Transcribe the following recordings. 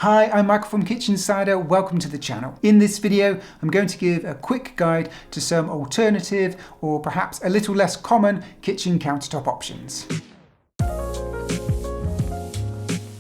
Hi, I'm Michael from Kitchinsider. Welcome to the channel. In this video, I'm going to give a quick guide to some alternative or perhaps a little less common kitchen countertop options.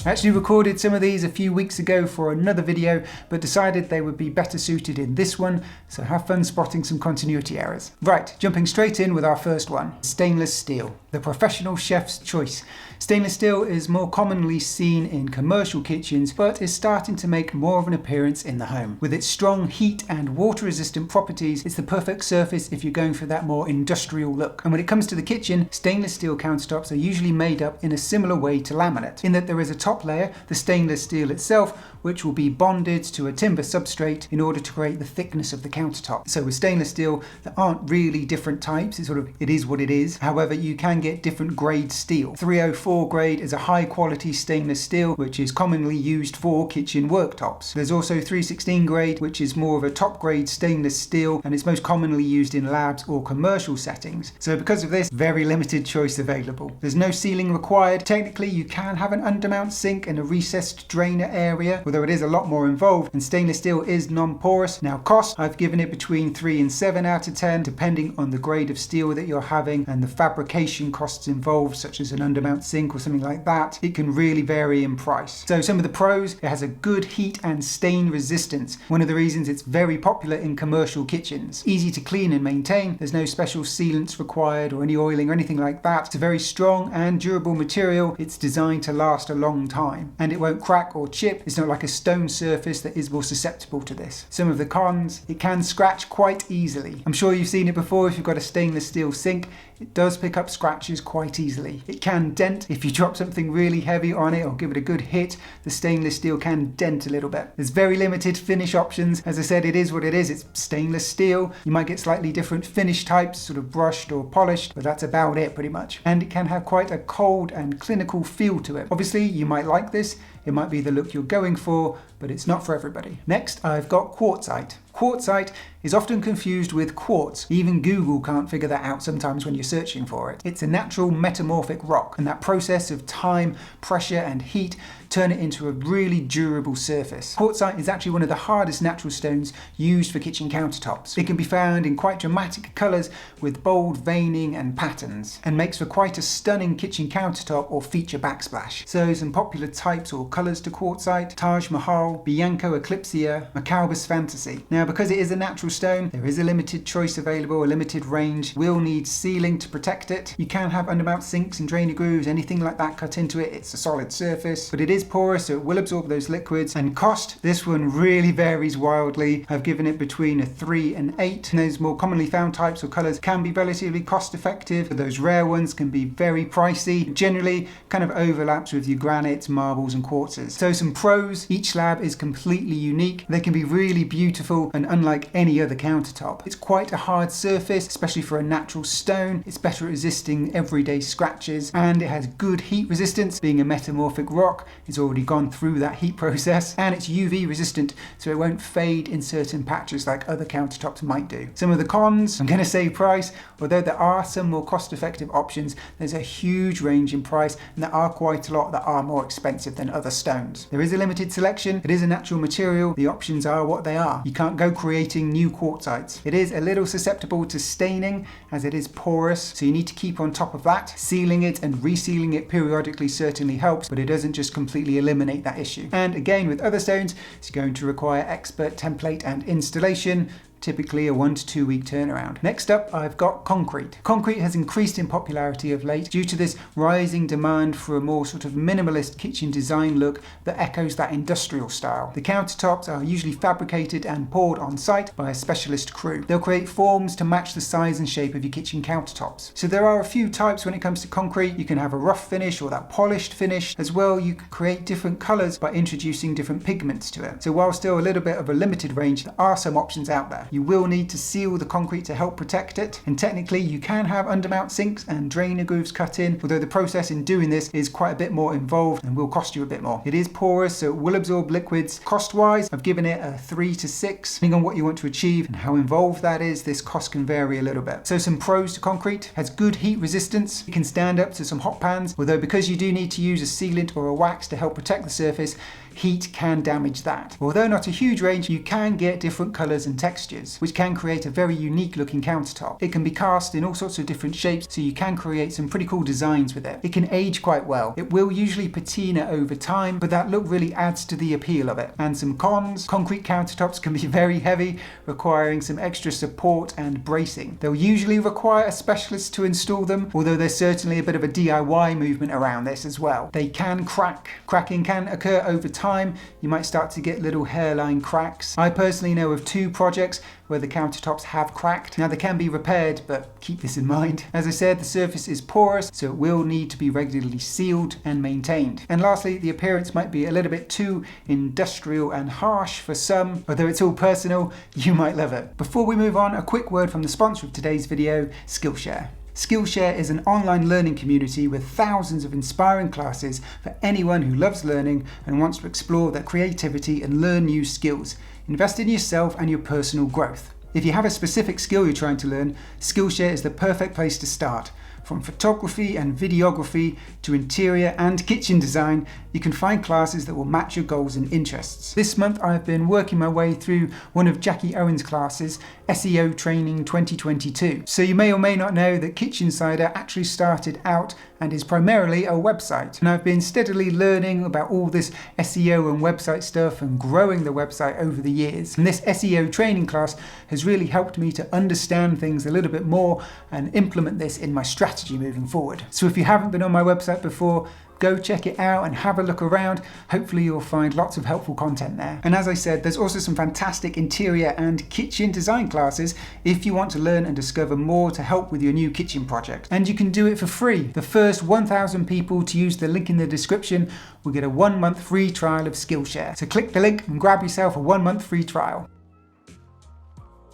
I actually recorded some of these a few weeks ago for another video, but decided they would be better suited in this one, so have fun spotting some continuity errors. Right, jumping straight in with our first one, stainless steel, the professional chef's choice. Stainless steel is more commonly seen in commercial kitchens, but is starting to make more of an appearance in the home. With its strong heat and water resistant properties, it's the perfect surface if you're going for that more industrial look. And when it comes to the kitchen, stainless steel countertops are usually made up in a similar way to laminate, in that there is a top layer, the stainless steel itself, which will be bonded to a timber substrate in order to create the thickness of the countertop. So with stainless steel, there aren't really different types, it is what it is. However, you can get different grade steel. 304 grade is a high quality stainless steel, which is commonly used for kitchen worktops. There's also 316 grade, which is more of a top grade stainless steel, and it's most commonly used in labs or commercial settings. So because of this, very limited choice available. There's no sealing required. Technically, you can have an undermount sink and a recessed drainer area, although it is a lot more involved, and stainless steel is non-porous. Now cost, I've given it between 3 and 7 out of 10, depending on the grade of steel that you're having and the fabrication costs involved, such as an undermount sink or something like that. It can really vary in price. So some of the pros, it has a good heat and stain resistance. One of the reasons it's very popular in commercial kitchens. Easy to clean and maintain. There's no special sealants required or any oiling or anything like that. It's a very strong and durable material. It's designed to last a long time, and it won't crack or chip. It's not like a stone surface that is more susceptible to this. Some of the cons, it can scratch quite easily. I'm sure you've seen it before if you've got a stainless steel sink. It does pick up scratches quite easily. It can dent if you drop something really heavy on it or give it a good hit. The stainless steel can dent a little bit. There's very limited finish options. As I said, it is what it is. It's stainless steel. You might get slightly different finish types, sort of brushed or polished, but that's about it pretty much. And it can have quite a cold and clinical feel to it. Obviously, you might like this. It might be the look you're going for, but it's not for everybody. Next, I've got quartzite. Quartzite is often confused with quartz. Even Google can't figure that out sometimes when you're searching for it. It's a natural metamorphic rock, and that process of time, pressure, and heat turn it into a really durable surface. Quartzite is actually one of the hardest natural stones used for kitchen countertops. It can be found in quite dramatic colours with bold veining and patterns, and makes for quite a stunning kitchen countertop or feature backsplash. So some popular types or colours to quartzite: Taj Mahal, Bianco Eclipsia, Macabre's Fantasy. Now, because it is a natural stone, there is a limited choice available, a limited range. Will need sealing to protect it. You can have undermount sinks and drainer grooves, anything like that cut into it. It's a solid surface, but it is porous, so it will absorb those liquids. And cost, this one really varies wildly. I've given it between a 3 and 8. And those more commonly found types or colours can be relatively cost effective, but those rare ones can be very pricey. Generally kind of overlaps with your granites, marbles and quartzes. So some pros: each slab is completely unique. They can be really beautiful, and unlike any other countertop. It's quite a hard surface, especially for a natural stone. It's better at resisting everyday scratches, and it has good heat resistance. Being a metamorphic rock, it's already gone through that heat process, and it's UV resistant, so it won't fade in certain patches like other countertops might do. Some of the cons, I'm going to say price. Although there are some more cost-effective options, there's a huge range in price, and there are quite a lot that are more expensive than other stones. There is a limited selection. It is a natural material. The options are what they are. You can't go creating new quartzites. It is a little susceptible to staining as it is porous, so you need to keep on top of that. Sealing it and resealing it periodically certainly helps, but it doesn't just completely eliminate that issue. And again, with other stones, it's going to require expert template and installation. Typically a 1 to 2 week turnaround. Next up, I've got concrete. Concrete has increased in popularity of late due to this rising demand for a more sort of minimalist kitchen design look that echoes that industrial style. The countertops are usually fabricated and poured on site by a specialist crew. They'll create forms to match the size and shape of your kitchen countertops. So there are a few types when it comes to concrete. You can have a rough finish or that polished finish. As well, you can create different colours by introducing different pigments to it. So while still a little bit of a limited range, there are some options out there. You will need to seal the concrete to help protect it, and technically you can have undermount sinks and drainer grooves cut in, although the process in doing this is quite a bit more involved and will cost you a bit more. It is porous, so it will absorb liquids. Cost wise, I've given it a 3 to 6. Depending on what you want to achieve and how involved that is, this cost can vary a little bit. So some pros to concrete: has good heat resistance. It can stand up to some hot pans, although because you do need to use a sealant or a wax to help protect the surface, heat can damage that. Although not a huge range, you can get different colours and textures, which can create a very unique looking countertop. It can be cast in all sorts of different shapes, so you can create some pretty cool designs with it. It can age quite well. It will usually patina over time, but that look really adds to the appeal of it. And some cons: concrete countertops can be very heavy, requiring some extra support and bracing. They'll usually require a specialist to install them, although there's certainly a bit of a DIY movement around this as well. They can crack. Cracking can occur over time. You might start to get little hairline cracks. I personally know of 2 projects where the countertops have cracked. Now, they can be repaired, but keep this in mind. As I said, the surface is porous, so it will need to be regularly sealed and maintained. And lastly, the appearance might be a little bit too industrial and harsh for some. Although it's all personal, you might love it. Before we move on, a quick word from the sponsor of today's video, Skillshare. Skillshare is an online learning community with thousands of inspiring classes for anyone who loves learning and wants to explore their creativity and learn new skills. Invest in yourself and your personal growth. If you have a specific skill you're trying to learn, Skillshare is the perfect place to start. From photography and videography to interior and kitchen design, you can find classes that will match your goals and interests. This month I've been working my way through one of Jackie Owen's classes, SEO Training 2022. So you may or may not know that Kitchinsider actually started out and is primarily a website. And I've been steadily learning about all this SEO and website stuff and growing the website over the years. And this SEO training class has really helped me to understand things a little bit more and implement this in my strategy moving forward. So if you haven't been on my website before, go check it out and have a look around. Hopefully you'll find lots of helpful content there. And as I said, there's also some fantastic interior and kitchen design classes if you want to learn and discover more to help with your new kitchen project. And you can do it for free. The first 1,000 people to use the link in the description will get a 1-month free trial of Skillshare. So click the link and grab yourself a 1-month free trial.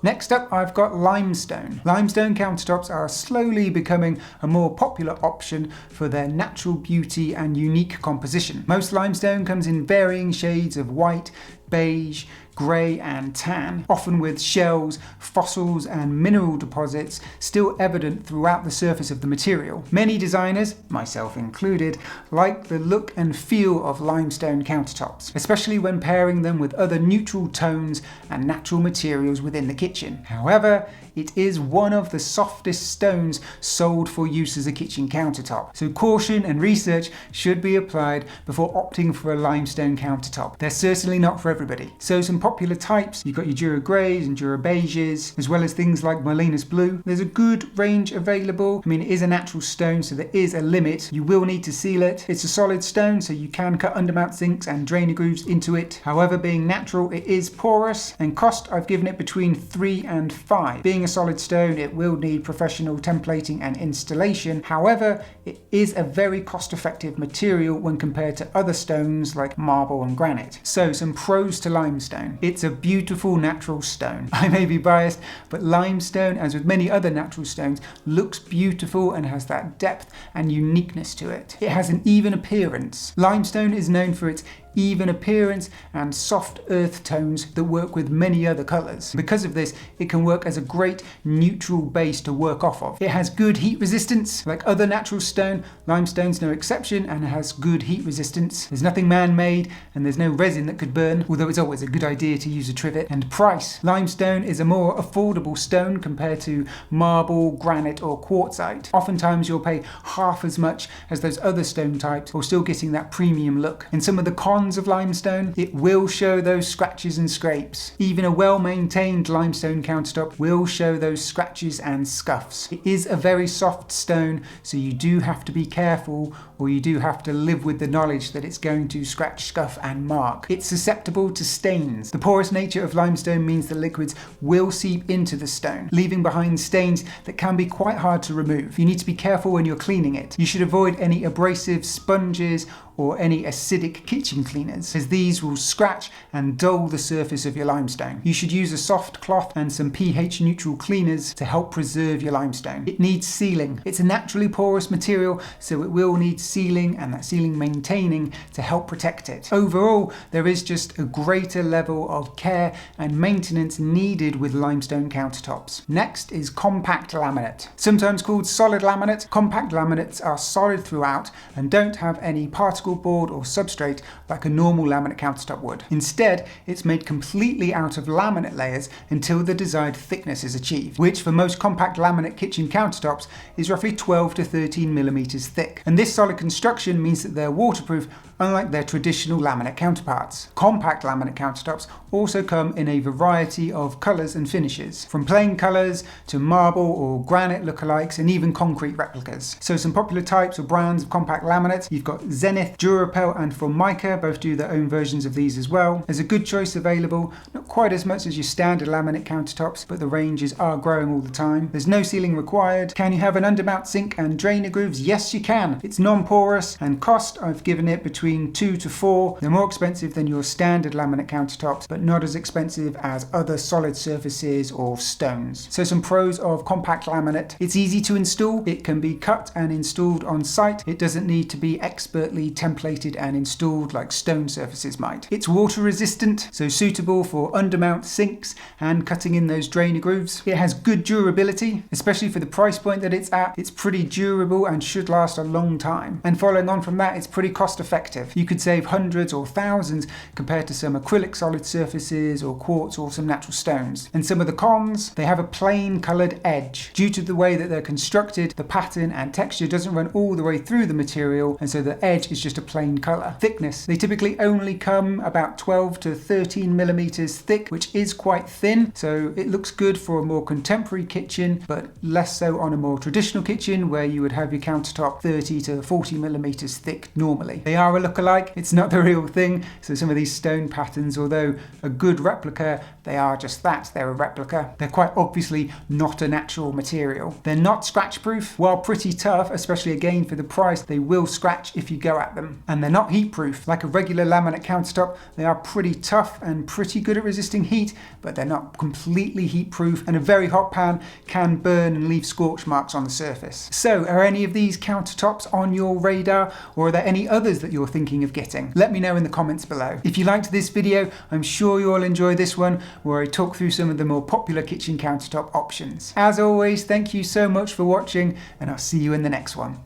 Next up, I've got Limestone. Limestone countertops are slowly becoming a more popular option for their natural beauty and unique composition. Most limestone comes in varying shades of white, beige, grey and tan, often with shells, fossils and mineral deposits still evident throughout the surface of the material. Many designers, myself included, like the look and feel of limestone countertops, especially when pairing them with other neutral tones and natural materials within the kitchen. However, it is one of the softest stones sold for use as a kitchen countertop, so caution and research should be applied before opting for a limestone countertop. They're certainly not for everybody. So some popular types, you've got your Dura Greys and Dura Beiges, as well as things like Molinus Blue. There's a good range available. I mean, it is a natural stone, so there is a limit. You will need to seal it. It's a solid stone, so you can cut undermount sinks and drainer grooves into it. However, being natural, it is porous, and cost, I've given it between 3 and 5. Being a solid stone, it will need professional templating and installation. However, it is a very cost-effective material when compared to other stones like marble and granite. So some pros to limestone. It's a beautiful natural stone. I may be biased, but limestone, as with many other natural stones, looks beautiful and has that depth and uniqueness to it. It has an even appearance. Limestone is known for its even appearance and soft earth tones that work with many other colours. Because of this, it can work as a great neutral base to work off of. It has good heat resistance. Like other natural stone, limestone's no exception and has good heat resistance. There's nothing man-made and there's no resin that could burn, although it's always a good idea to use a trivet. And price. Limestone is a more affordable stone compared to marble, granite or quartzite. Oftentimes you'll pay half as much as those other stone types while still getting that premium look. And some of the cons of limestone, it will show those scratches and scrapes. Even a well-maintained limestone countertop will show those scratches and scuffs. It is a very soft stone, so you do have to be careful, or you do have to live with the knowledge that it's going to scratch, scuff and mark. It's susceptible to stains. The porous nature of limestone means the liquids will seep into the stone, leaving behind stains that can be quite hard to remove. You need to be careful when you're cleaning it. You should avoid any abrasive sponges or any acidic kitchen cleaners, as these will scratch and dull the surface of your limestone. You should use a soft cloth and some pH neutral cleaners to help preserve your limestone. It needs sealing. It's a naturally porous material, so it will need sealing and that sealing maintaining to help protect it. Overall, there is just a greater level of care and maintenance needed with limestone countertops. Next is compact laminate. Sometimes called solid laminate, compact laminates are solid throughout and don't have any particles particle board or substrate like a normal laminate countertop would. Instead, it's made completely out of laminate layers until the desired thickness is achieved, which for most compact laminate kitchen countertops is roughly 12 to 13 millimeters thick. And this solid construction means that they're waterproof, unlike their traditional laminate counterparts. Compact laminate countertops also come in a variety of colours and finishes, from plain colours to marble or granite lookalikes and even concrete replicas. So some popular types or brands of compact laminate: you've got Zenith, Durapel and Formica, both do their own versions of these as well. There's a good choice available, not quite as much as your standard laminate countertops, but the ranges are growing all the time. There's no sealing required. Can you have an undermount sink and drainer grooves? Yes, you can. It's non-porous, and cost, I've given it between 2 to 4. They're more expensive than your standard laminate countertops, but not as expensive as other solid surfaces or stones. So some pros of compact laminate: it's easy to install. It can be cut and installed on site. It doesn't need to be expertly templated and installed like stone surfaces might. It's water resistant, so suitable for undermount sinks and cutting in those drainer grooves. It has good durability, especially for the price point that it's at. It's pretty durable and should last a long time. And following on from that, it's pretty cost effective. You could save hundreds or thousands compared to some acrylic solid surfaces or quartz or some natural stones. And some of the cons: they have a plain coloured edge. Due to the way that they're constructed, the pattern and texture doesn't run all the way through the material, and so the edge is just a plain colour. Thickness: they typically only come about 12 to 13 millimeters thick, which is quite thin, so it looks good for a more contemporary kitchen, but less so on a more traditional kitchen where you would have your countertop 30 to 40 millimeters thick normally. They are a lookalike, it's not the real thing, so some of these stone patterns, although a good replica, they are just that, they're a replica. They're quite obviously not a natural material. They're not scratch proof. While pretty tough, especially again for the price, they will scratch if you go at them. And they're not heat proof. Like a regular laminate countertop, they are pretty tough and pretty good at resisting heat, but they're not completely heat proof, and a very hot pan can burn and leave scorch marks on the surface. So are any of these countertops on your radar, or are there any others that you're thinking of getting? Let me know in the comments below. If you liked this video, I'm sure you'll enjoy this one, where I talk through some of the more popular kitchen countertop options. As always, thank you so much for watching, and I'll see you in the next one.